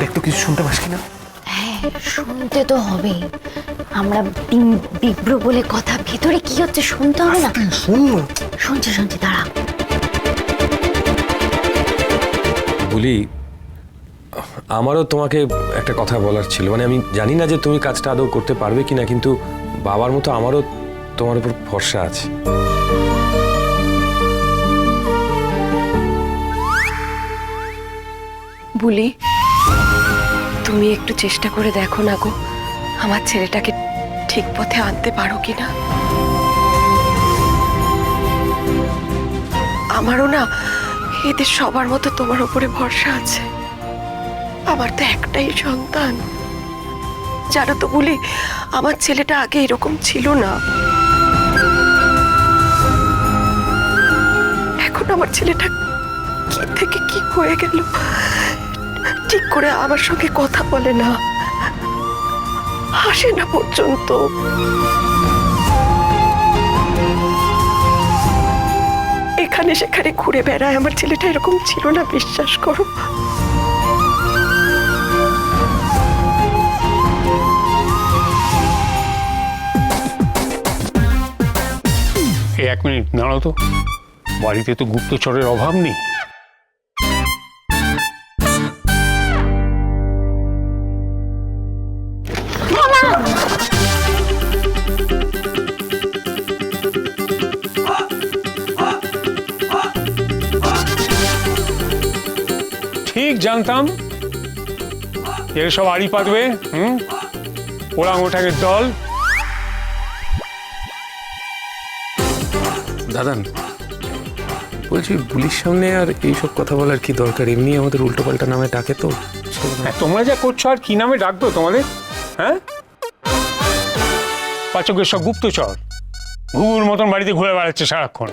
দেখ তো কিছু শুনতে পাস কিনা। হ্যাঁ, শুনতে তো হবেই। আমরা বিভ্র বলে কথা, ভেতরে কি হচ্ছে শুনতে হবে না? শুন না। শুনছি শুনছি, দাঁড়া। বলি, আমারও তোমাকে একটা কথা বলার ছিল। মানে আমি জানি না যে তুমি কাজটা আদৌ করতে পারবে কিনা, কিন্তু বাবার মতো আমারও তোমার উপর ভরসা আছে। বলি, তুমি একটু চেষ্টা করে দেখো না গো, আমার ছেলেটাকে ঠিক পথে আনতে পারো কিনা। আমারও না এদের সবার মতো তোমার উপরে ভরসা আছে। আমার তো একটাই সন্তান। জানো তো বলি, আমার ছেলেটা আগে এরকম ছিল না। এখন আমার ছেলেটা কি থেকে কি হয়ে গেল, ঠিক করে আমার সঙ্গে কথা বলে না, হাসে না পর্যন্ত। এখানে সেখানে ঘুরে বেড়ায়। আমার ছেলেটা এরকম ছিল না, বিশ্বাস করো। এক মিনিট দাঁড়াও তো, বাড়িতে তো গুপ্তচরের অভাব নেই। ঠিক জানতাম এর সব আড়ি পাতবে। ওরাং ওঠাকের দল। দাদান, বলছি পুলিশ সামনে আর এইসব কথা বলার কি দরকার? এমনি আমাদের উল্টো পাল্টা নামে ডাকে তো। তোমরা যা করছো আর কি নামে ডাকবো তোমাদের? হ্যাঁ, পাচকের সব গুপ্তচর ঘুঘুর মতন বাড়িতে ঘুরে বেড়াচ্ছে সারাক্ষণ।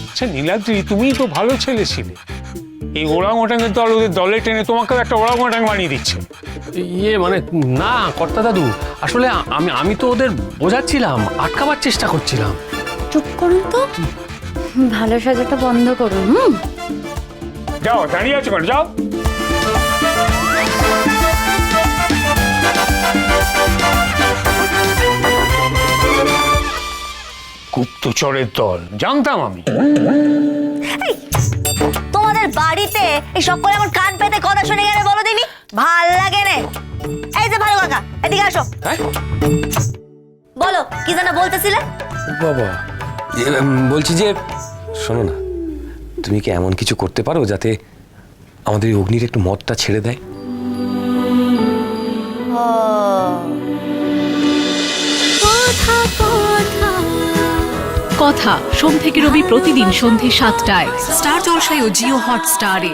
আচ্ছা নীলাদ্রি, তুমি তো ভালো ছেলে ছিলে। এই ওরাং ওটাঙ্গের দল ওদের দলে টেনে তোমাকেও একটা ওরাং ওটাং বানিয়ে দিচ্ছে। মানে না কর্তা দাদু, আসলে আমি তো ওদের বোঝাচ্ছিলাম, আটকাবার চেষ্টা করছিলাম। চুপ করুন তো, ভালো সাজাটা বন্ধ করুন। যাও, দাঁড়িয়ে আছো কেন? যাও। গুপ্তচরের দল, জানতাম আমি। তোমাদের বাড়িতে এই সকলে আমার কান পেতে কথা শুনে গেলে বলো দিনি, ভাল লাগে না। এই যে ভালো কাকা, এদিকে আসো। বলো কি যেন বলতেছিলে? বাবা, বলছি যে শোনো না, তুমি কি এমন কিছু করতে পারো যাতে আমাদের এই অগ্নির একটু মদটা ছেড়ে দেয়? কথা সোম থেকে রবি প্রতিদিন সন্ধ্যে ৭টায় স্টার জলসায় ও জিও হটস্টারে।